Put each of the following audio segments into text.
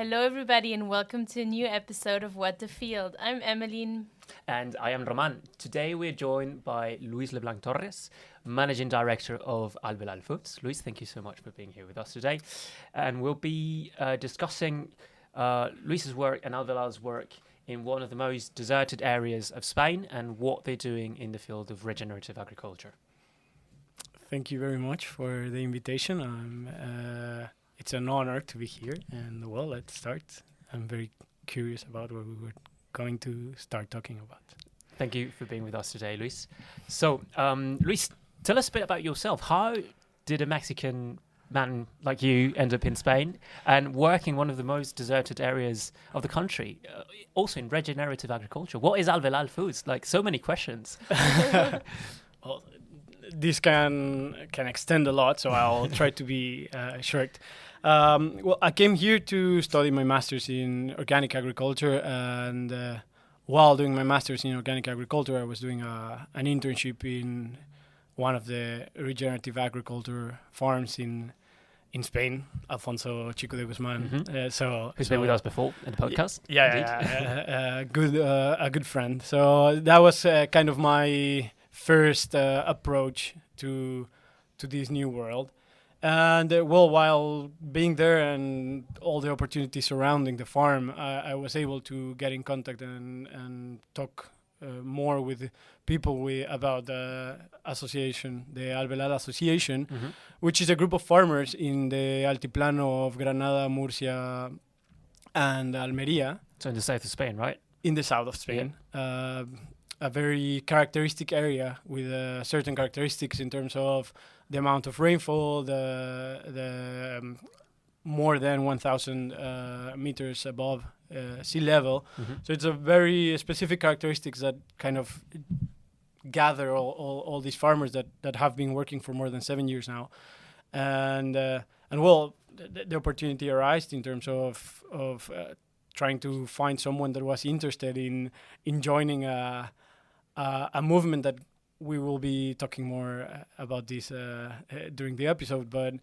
Hello, everybody, and welcome to a new episode of What the Field. I'm Emmeline. And I am Roman. Today we're joined by Luis Leblanc Torres, Managing Director of Alvelal Foods. Luis, thank you so much for being here with us today. And we'll be discussing Luis's work and Alvelal's work in one of the most deserted areas of Spain and what they're doing in the field of regenerative agriculture. Thank you very much for the invitation. It's an honor to be here. And well, let's start. I'm very curious about what we were going to start talking about. Thank you for being with us today, Luis. So, Luis, tell us a bit about yourself. How did a Mexican man like you end up in Spain and work in one of the most deserted areas of the country, also in regenerative agriculture? What is Alvelal Foods? Like, so many questions. Well, this can extend a lot, so I'll try to be short. Well, I came here to study my master's in organic agriculture, and while doing my master's in organic agriculture, I was doing an internship in one of the regenerative agriculture farms in Spain, Alfonso Chico de Guzman. Mm-hmm. Who's been with us before in the podcast? A good friend. So that was kind of my first approach to this new world. And well, while being there and all the opportunities surrounding the farm, I was able to get in contact and talk more with people about the association, the Alvelal Association, which is a group of farmers in the Altiplano of Granada, Murcia, and Almería. So in the south of Spain, right? In the south of Spain. Yeah. A very characteristic area with certain characteristics in terms of the amount of rainfall, the more than 1,000 meters above sea level. So it's a very specific characteristics that kind of gather all these farmers that have been working for more than 7 years now. And well, the opportunity arose in terms of trying to find someone that was interested in joining a movement that we will be talking more about this during the episode, but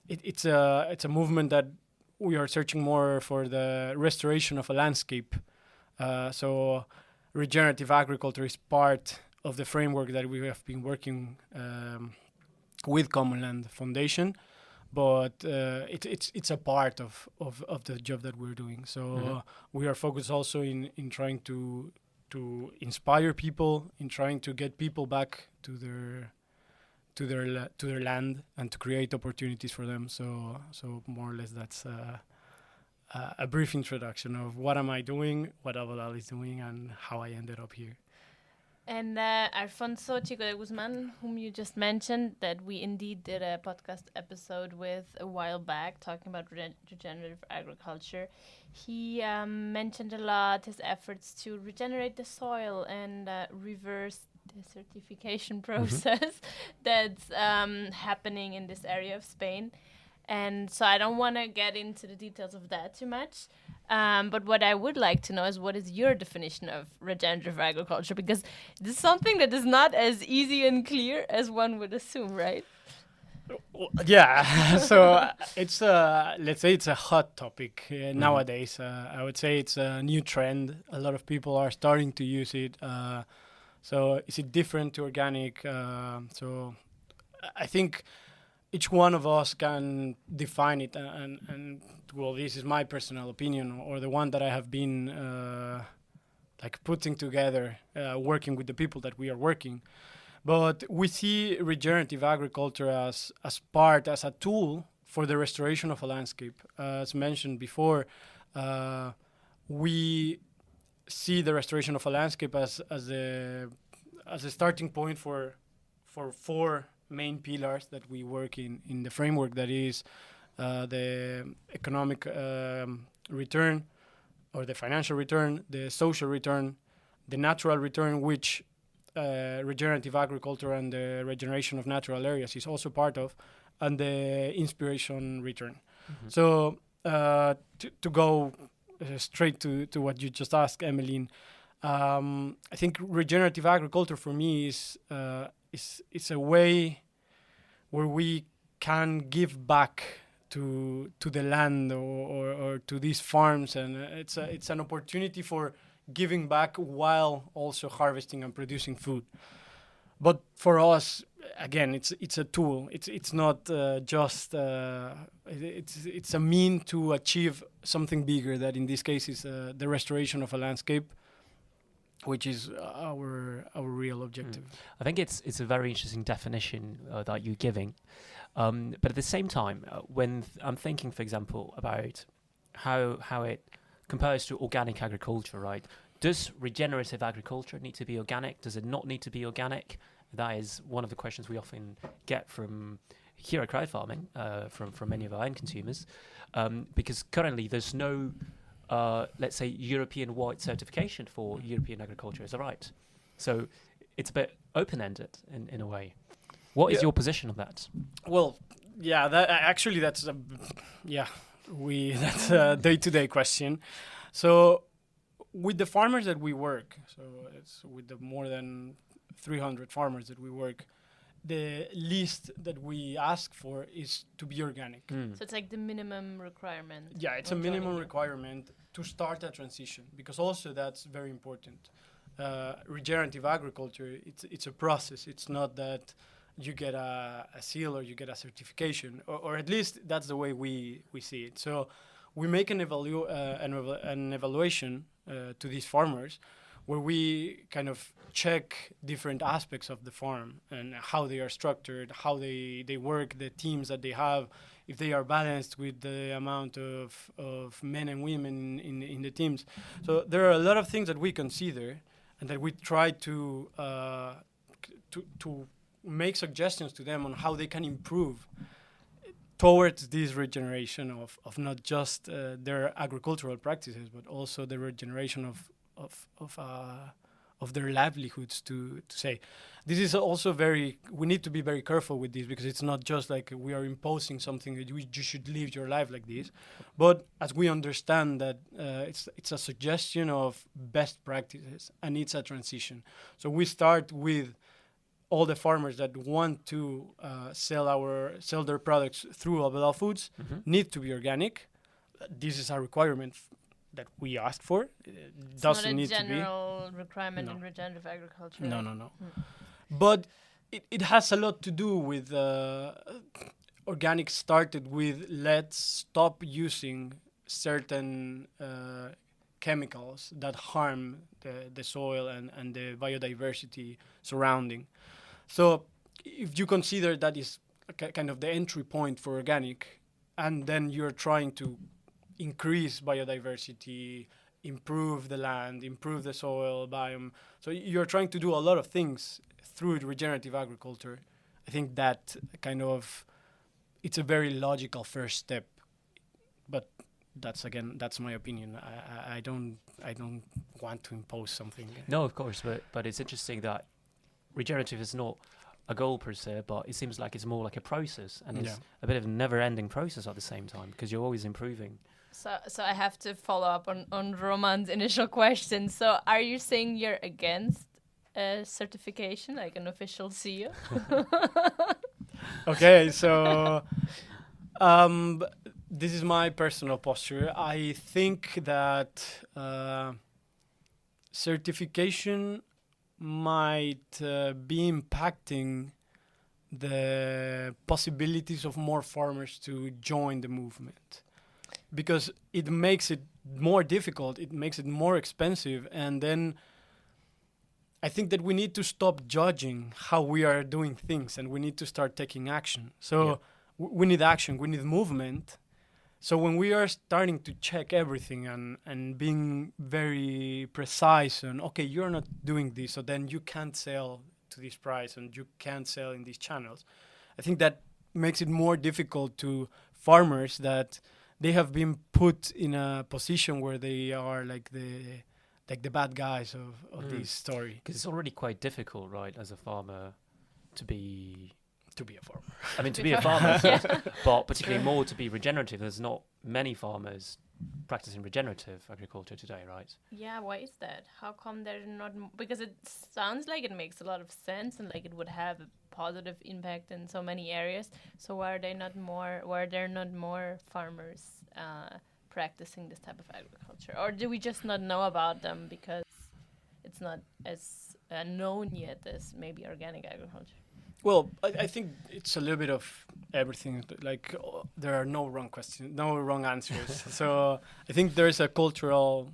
it's a movement that we are searching more for the restoration of a landscape. So regenerative agriculture is part of the framework that we have been working with Common Land Foundation, but it's a part of the job that we're doing. So we are focused also in trying to inspire people, in trying to get people back to their land and to create opportunities for them. So more or less that's a brief introduction of what am I doing, what Alvelal is doing, and how I ended up here. And Alfonso Chico de Guzman, whom you just mentioned, that we indeed did a podcast episode with a while back talking about regenerative agriculture. He mentioned a lot his efforts to regenerate the soil and reverse the certification process that's happening in this area of Spain. And so I don't want to get into the details of that too much. But what I would like to know is, what is your definition of regenerative agriculture? Because this is something that is not as easy and clear as one would assume, right? Yeah, so it's let's say it's a hot topic nowadays. I would say it's a new trend. A lot of people are starting to use it. So is it different to organic? So I think each one of us can define it, and well, this is my personal opinion, or the one that I have been like putting together, working with the people that we are working. But we see regenerative agriculture as a tool for the restoration of a landscape. As mentioned before, we see the restoration of a landscape as a starting point for four main pillars that we work in the framework, that is the economic return, or the financial return, the social return, the natural return, which regenerative agriculture and the regeneration of natural areas is also part of, and the inspiration return. So to go straight to what you just asked, Emmeline, I think regenerative agriculture for me is a way where we can give back to the land or to these farms, and it's an opportunity for giving back while also harvesting and producing food. But for us, again, it's a tool. It's not just it's a mean to achieve something bigger. That in this case is the restoration of a landscape, which is our real objective. I think it's a very interesting definition that you're giving. But at the same time, when I'm thinking, for example, about how it compares to organic agriculture, right? Does regenerative agriculture need to be organic? Does it not need to be organic? That is one of the questions we often get from here at Crowd Farming, from many of our end consumers, because currently there's no, let's say, European-wide certification for European agriculture. Is that right? So it's a bit open-ended in a way. What is your position on that? Well, yeah, that's a day-to-day question. So with the farmers that we work, so it's with the more than 300 farmers that we work, the least that we ask for is to be organic. So it's like the minimum requirement. Yeah, it's a minimum requirement to start a transition, because also that's very important. Regenerative agriculture, it's a process. It's not that you get a seal or you get a certification, or at least that's the way we see it. So we make an evaluation to these farmers, where we kind of check different aspects of the farm and how they are structured, how they work, the teams that they have, if they are balanced with the amount of men and women in the teams. So there are a lot of things that we consider and that we try to make suggestions to them on how they can improve towards this regeneration of not just their agricultural practices, but also the regeneration of their livelihoods. To say, this is also we need to be very careful with this, because it's not just like we are imposing something that you should live your life like this, but as we understand that it's a suggestion of best practices and it's a transition. So we start with all the farmers that want to sell their products through Alvelal Foods need to be organic. This is a requirement that we asked for. It doesn't need to be. It's not a general requirement in regenerative agriculture. No. But it has a lot to do with organic started with let's stop using certain chemicals that harm the soil and the biodiversity surrounding. So if you consider that is kind of the entry point for organic, and then you're trying to increase biodiversity, improve the land, improve the soil biome, so you're trying to do a lot of things through regenerative agriculture, I think that kind of it's a very logical first step. But that's my opinion. I don't want to impose something. No, of course, but it's interesting that regenerative is not a goal per se, but it seems like it's more like a process, and it's a bit of a never-ending process at the same time, because you're always improving. So I have to follow up on Roman's initial question. So are you saying you're against certification, like an official seal? Okay, so this is my personal posture. I think that certification might be impacting the possibilities of more farmers to join the movement, because it makes it more difficult, it makes it more expensive, and then I think that we need to stop judging how we are doing things, and we need to start taking action. So we need action, we need movement. So when we are starting to check everything and being very precise on, okay, you're not doing this, so then you can't sell to this price and you can't sell in these channels, I think that makes it more difficult to farmers that they have been put in a position where they are like the bad guys of this story. Because it's already quite difficult, right, as a farmer to to be a farmer. I mean, to be a farmer, but particularly more to be regenerative. There's not many farmers practicing regenerative agriculture today, right? Yeah, why is that? How come they're not? Because it sounds like it makes a lot of sense and like it would have a positive impact in so many areas. So why are they not more? Why are there not more farmers practicing this type of agriculture, or do we just not know about them because it's not as known yet as maybe organic agriculture? Well, I think it's a little bit of everything. Like there are no wrong questions, no wrong answers. So I think there's a cultural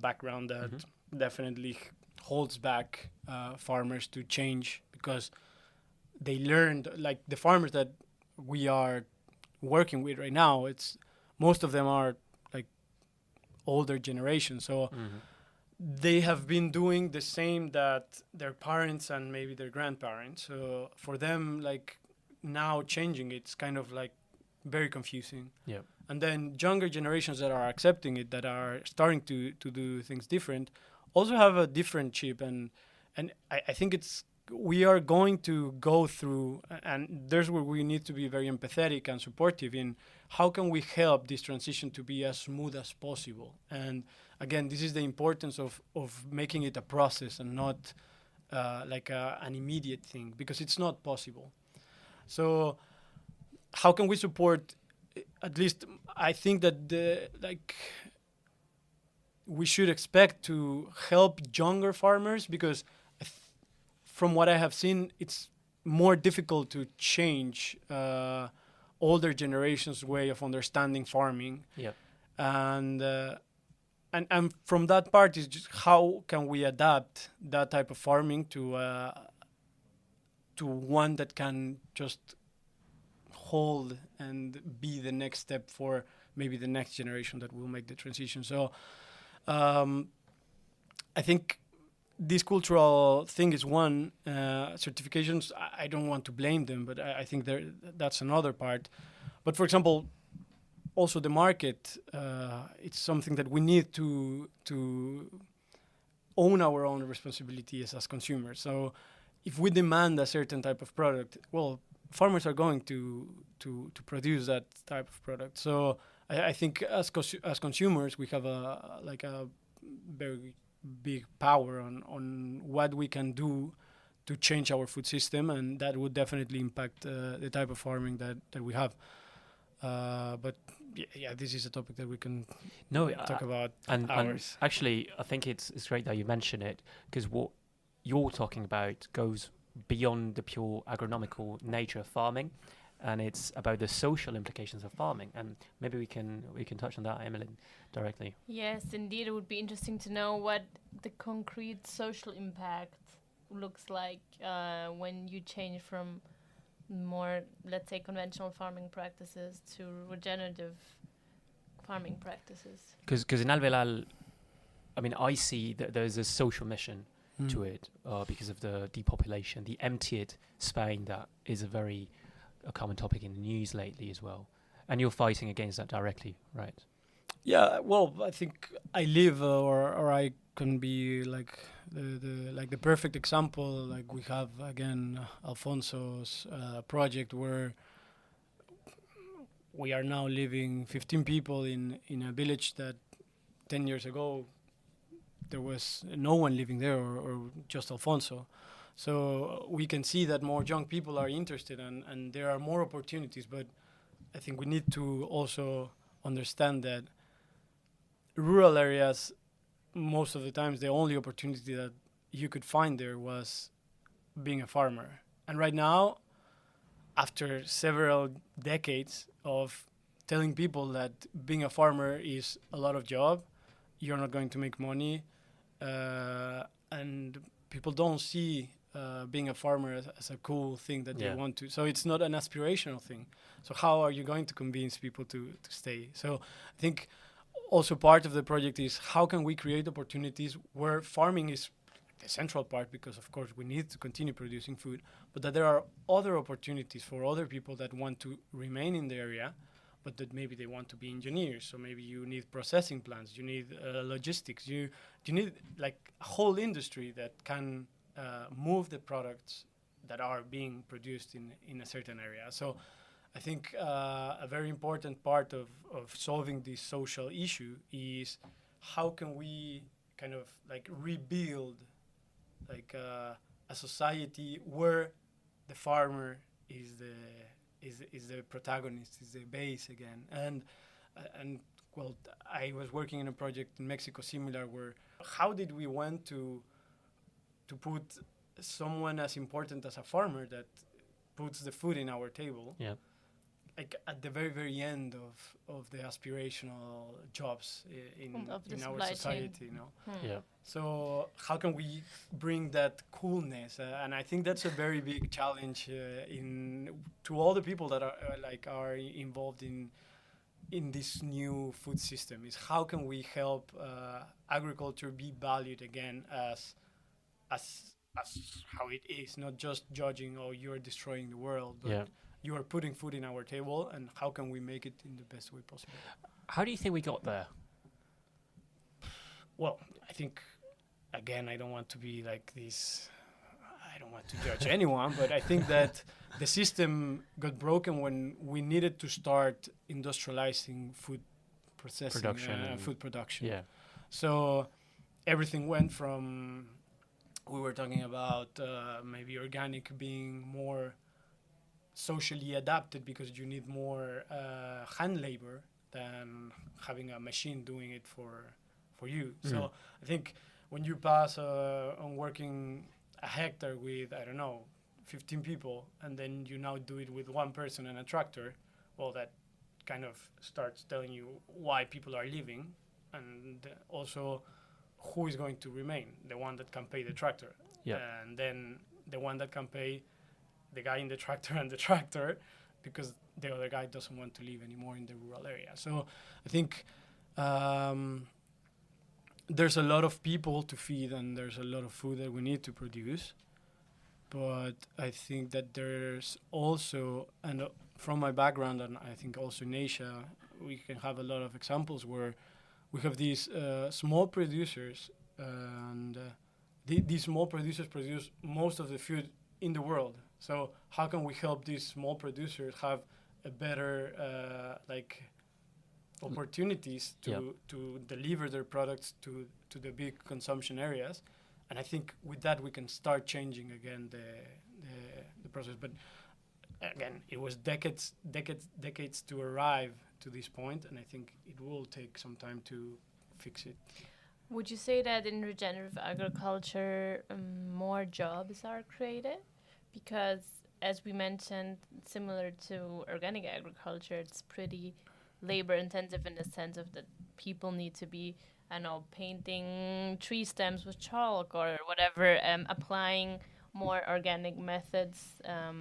background that definitely holds back farmers to change, because they learned, like the farmers that we are working with right now, it's most of them are like older generation. So they have been doing the same that their parents and maybe their grandparents. So for them, like now changing it's kind of like very confusing. Yeah. And then younger generations that are accepting it, that are starting to do things different, also have a different chip. And I think we are going to go through, and there's where we need to be very empathetic and supportive in how can we help this transition to be as smooth as possible. And again, this is the importance of making it a process and not like an immediate thing, because it's not possible. So how can we support, at least I think that we should expect to help younger farmers, because from what I have seen, it's more difficult to change older generations' way of understanding farming. Yep. And from that part is just how can we adapt that type of farming to one that can just hold and be the next step for maybe the next generation that will make the transition. So I think this cultural thing is one. Certifications, I don't want to blame them, but I think that's another part. But for example, also the market, it's something that we need to own our own responsibilities as consumers. So if we demand a certain type of product, well, farmers are going to produce that type of product. So I think as consumers, we have a very big power on what we can do to change our food system, and that would definitely impact the type of farming that we have. But yeah, this is a topic that we can talk about and hours. Actually, I think it's great that you mention it, because what you're talking about goes beyond the pure agronomical nature of farming, and it's about the social implications of farming. And maybe we can touch on that, Emily, directly. Yes, indeed, it would be interesting to know what the concrete social impact looks like when you change from more, let's say, conventional farming practices to regenerative farming practices. Because in Alvelal, I mean, I see that there's a social mission to it because of the depopulation, the emptied Spain that is a common topic in the news lately as well. And you're fighting against that directly, right? Yeah, well, I think I live or I can be like the perfect example. Like we have again Alfonso's project where we are now living 15 people in a village that 10 years ago there was no one living there or just Alfonso. So we can see that more young people are interested and there are more opportunities, but I think we need to also understand that rural areas, most of the times, the only opportunity that you could find there was being a farmer. And right now, after several decades of telling people that being a farmer is a lot of job, you're not going to make money, and people don't see being a farmer as a cool thing that they want to. So it's not an aspirational thing. So how are you going to convince people to stay? So I think also part of the project is how can we create opportunities where farming is the central part, because of course we need to continue producing food, but that there are other opportunities for other people that want to remain in the area, but that maybe they want to be engineers. So maybe you need processing plants, you need logistics, you need like a whole industry that can move the products that are being produced in a certain area. So I think a very important part of solving this social issue is how can we kind of like rebuild like a society where the farmer is the protagonist, is the base again. And well, I was working in a project in Mexico similar where how did we want to put someone as important as a farmer that puts the food in our table, Yeah. like at the very very end of the aspirational jobs Of the in our supply society, chain. you know. Yeah. So how can we bring that coolness? And I think that's a very big challenge to all the people that are involved in this new food system. Is how can we help agriculture be valued again as how it is, not just judging, oh, you're destroying the world, but Yeah. you are putting food in our table, and how can we make it in the best way possible? How do you think we got there? Well, I think, again, I don't want to be like this. I don't want to judge anyone, but I think that the system got broken when we needed to start industrializing food processing, food production. Yeah. So everything went from, we were talking about maybe organic being more socially adapted because you need more hand labor than having a machine doing it for you. So I think when you pass on working a hectare with, I don't know, 15 people, and then you now do it with one person and a tractor, well, that kind of starts telling you why people are leaving, and also who is going to remain, the one that can pay the tractor. Yeah. And then the one that can pay the guy in the tractor and the tractor, because the other guy doesn't want to live anymore in the rural area. So I think there's a lot of people to feed and there's a lot of food that we need to produce. But I think that there's also, and from my background, and I think also in Asia, we can have a lot of examples where we have these small producers, and these small producers produce most of the food in the world. So how can we help these small producers have a better opportunities to deliver their products to the big consumption areas? And I think with that we can start changing again the process. But again, it was decades to arrive to this point, and I think it will take some time to fix it. Would you say that in regenerative agriculture, more jobs are created? Because, as we mentioned, similar to organic agriculture, it's pretty labor intensive in the sense of that people need to be, I don't know, painting tree stems with chalk or whatever, applying more organic methods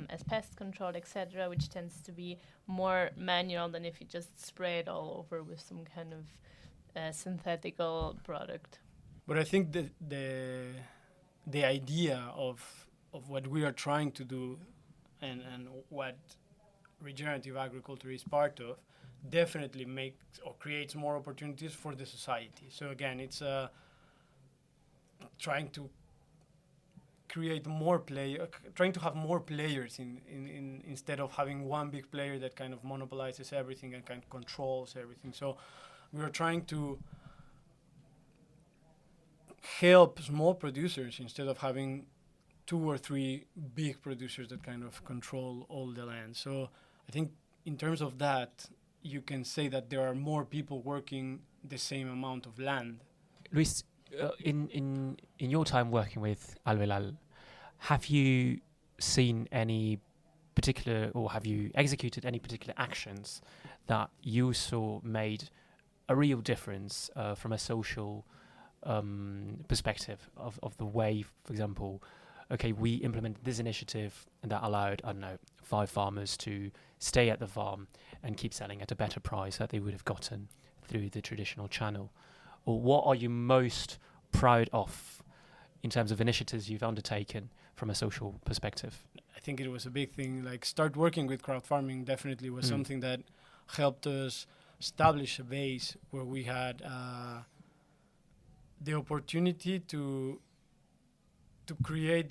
as pest control, etc., which tends to be more manual than if you just spray it all over with some kind of synthetical product. But I think that the idea of what we are trying to do and what regenerative agriculture is part of definitely makes or creates more opportunities for the society. So again, it's trying to create more trying to have more players in instead of having one big player that kind of monopolizes everything and kind of controls everything. So we are trying to help small producers instead of having 2 or 3 big producers that kind of control all the land. So I think in terms of that, you can say that there are more people working the same amount of land. Luis, in your time working with Alvelal, have you seen any particular, or have you executed any particular actions that you saw made a real difference from a social perspective of the way, for example, okay, we implemented this initiative and that allowed, I don't know, 5 farmers to stay at the farm and keep selling at a better price that they would have gotten through the traditional channel? Or what are you most proud of in terms of initiatives you've undertaken from a social perspective? I think it was a big thing. Like, start working with crowd farming definitely was something that helped us establish a base where we had the opportunity to create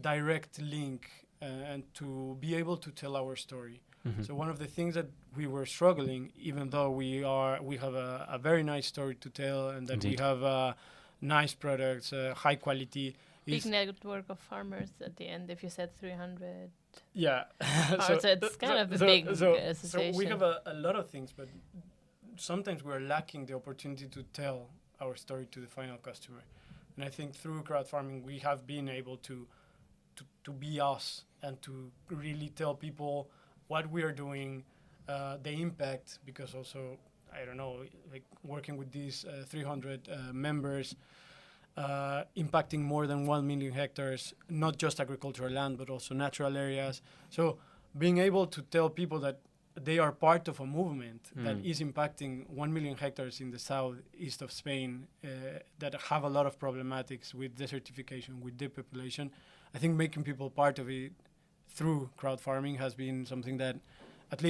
direct link and to be able to tell our story. Mm-hmm. So one of the things that we were struggling, even though we have a very nice story to tell, and that Indeed. we have nice products, high quality. Big network of farmers at the end. If you said 300, Yeah. so it's kind of a big association. So we have a lot of things, but sometimes we're lacking the opportunity to tell our story to the final customer. And I think through crowd farming, we have been able to be us and to really tell people what we are doing, the impact, because also, I don't know, like working with these 300 members, impacting more than 1 million hectares, not just agricultural land, but also natural areas. So being able to tell people that they are part of a movement that is impacting 1 million hectares in the southeast of Spain that have a lot of problematics with desertification, with depopulation. I think making people part of it through crowd farming has been something that at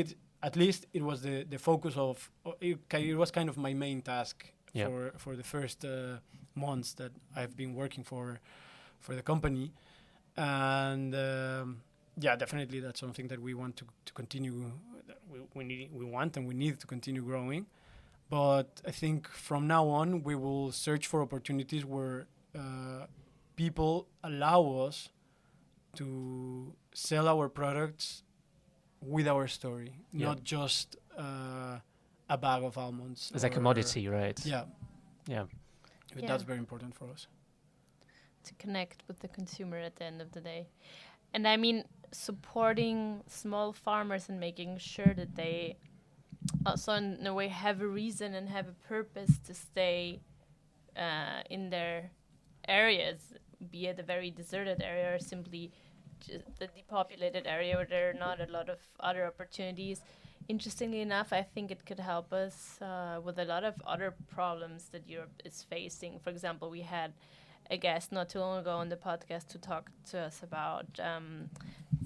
least it was the focus of, it was kind of my main task for the first months that I've been working for the company. And definitely that's something that we want to continue. We want and we need to continue growing. But I think from now on, we will search for opportunities where people allow us to sell our products with our story, not just a bag of almonds. As a commodity, right? Yeah. Yeah. But that's very important for us. To connect with the consumer at the end of the day. And I mean, supporting small farmers and making sure that they also in a way have a reason and have a purpose to stay in their areas, be it a very deserted area or simply just the depopulated area where there are not a lot of other opportunities. Interestingly enough, I think it could help us with a lot of other problems that Europe is facing. For example, we had a guest not too long ago on the podcast to talk to us about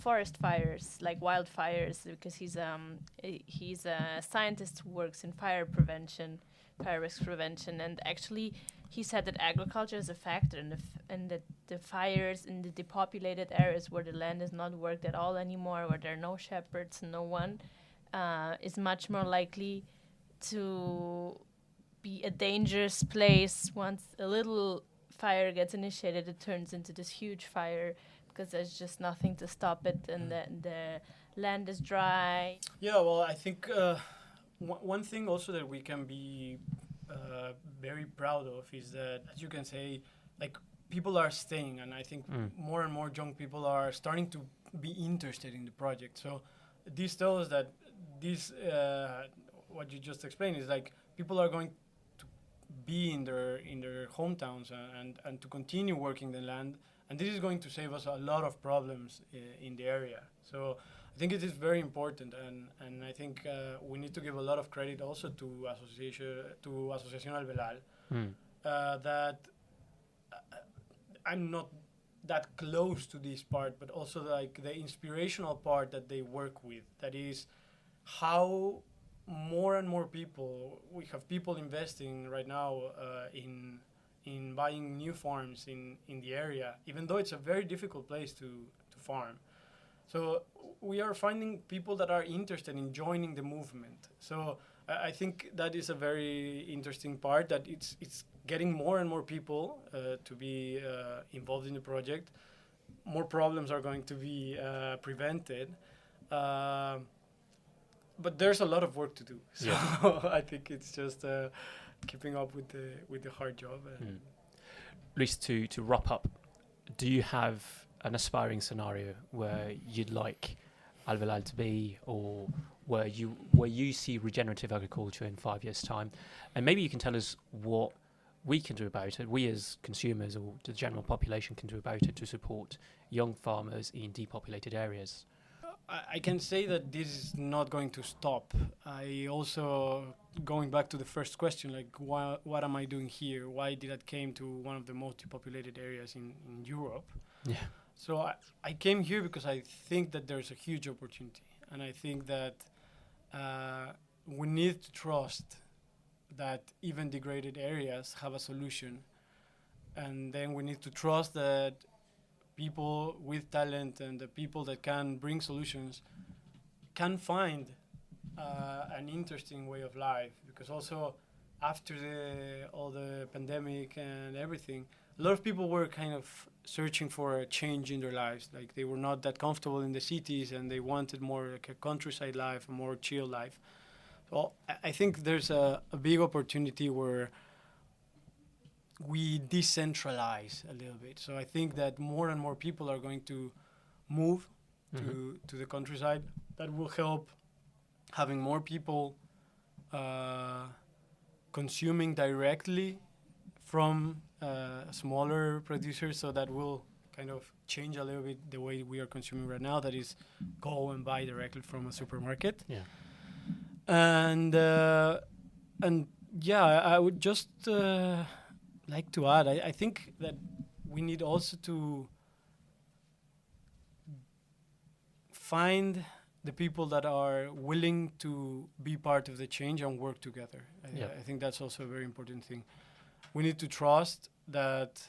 forest fires, like wildfires, because he's a scientist who works in fire risk prevention, and actually he said that agriculture is a factor, and that the fires in the depopulated areas where the land is not worked at all anymore, where there are no shepherds, no one, is much more likely to be a dangerous place. Once a little fire gets initiated, it turns into this huge fire because there's just nothing to stop it, and the land is dry. Yeah, well, I think one thing also that we can be very proud of is that, as you can say, like people are staying, and I think more and more young people are starting to be interested in the project. So this tells us that this, what you just explained, is like people are going to be in their hometowns and to continue working the land, and this is going to save us a lot of problems in the area. So I think it is very important, and I think we need to give a lot of credit also to Asociación Alvelal, that I'm not that close to this part, but also like the inspirational part that they work with. That is how more and more people, we have people investing right now in buying new farms in the area, even though it's a very difficult place to farm. So we are finding people that are interested in joining the movement. So I think that is a very interesting part, that it's getting more and more people to be involved in the project. More problems are going to be prevented. But there's a lot of work to do. So I think it's just keeping up with the hard job. Luis, to wrap up, do you have an aspiring scenario where you'd like Alvelal to be, or where you see regenerative agriculture in 5 years' time? And maybe you can tell us what we can do about it, we as consumers or the general population can do about it to support young farmers in depopulated areas. I can say that this is not going to stop. I also, going back to the first question, like what am I doing here? Why did I came to one of the most depopulated areas in Europe? Yeah. So I came here because I think that there's a huge opportunity. And I think that we need to trust that even degraded areas have a solution. And then we need to trust that people with talent and the people that can bring solutions can find an interesting way of life. Because also after all the pandemic and everything, a lot of people were kind of searching for a change in their lives. Like they were not that comfortable in the cities and they wanted more like a countryside life, a more chill life. Well, I think there's a big opportunity where we decentralize a little bit. So I think that more and more people are going to move to the countryside. That will help having more people consuming directly from smaller producers. So that will kind of change a little bit the way we are consuming right now. That is, go and buy directly from a supermarket. Yeah. And yeah, I would just like to add, I think that we need also to find the people that are willing to be part of the change and work together. I think that's also a very important thing. We need to trust that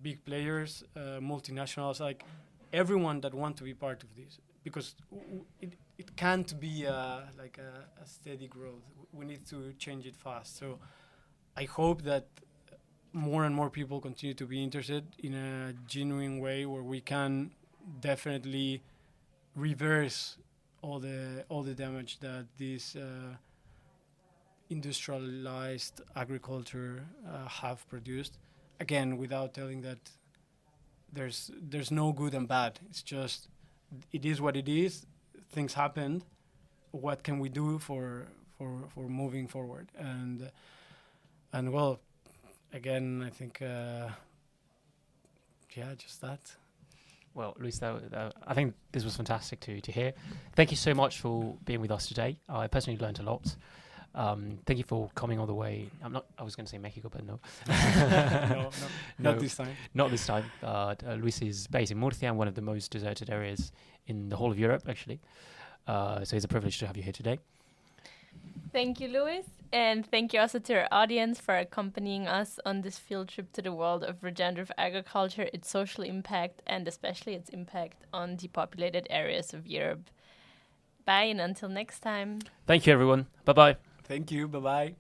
big players, multinationals, like everyone that want to be part of this, because it can't be like a steady growth. We need to change it fast. So I hope that more and more people continue to be interested in a genuine way where we can definitely reverse all the damage that this industrialized agriculture have produced. Again, without telling that there's no good and bad. It's just it is what it is. Things happened. What can we do for moving forward? And well, again, I think just that. Well, Luis, I think this was fantastic to hear. Thank you so much for being with us today. I personally learned a lot. Thank you for coming all the way. I was going to say Mexico, but no. No, not this time. Not this time. Luis is based in Murcia, one of the most deserted areas in the whole of Europe, actually. So it's a privilege to have you here today. Thank you, Luis. And thank you also to our audience for accompanying us on this field trip to the world of regenerative agriculture, its social impact, and especially its impact on depopulated areas of Europe. Bye, and until next time. Thank you, everyone. Bye-bye. Thank you. Bye-bye.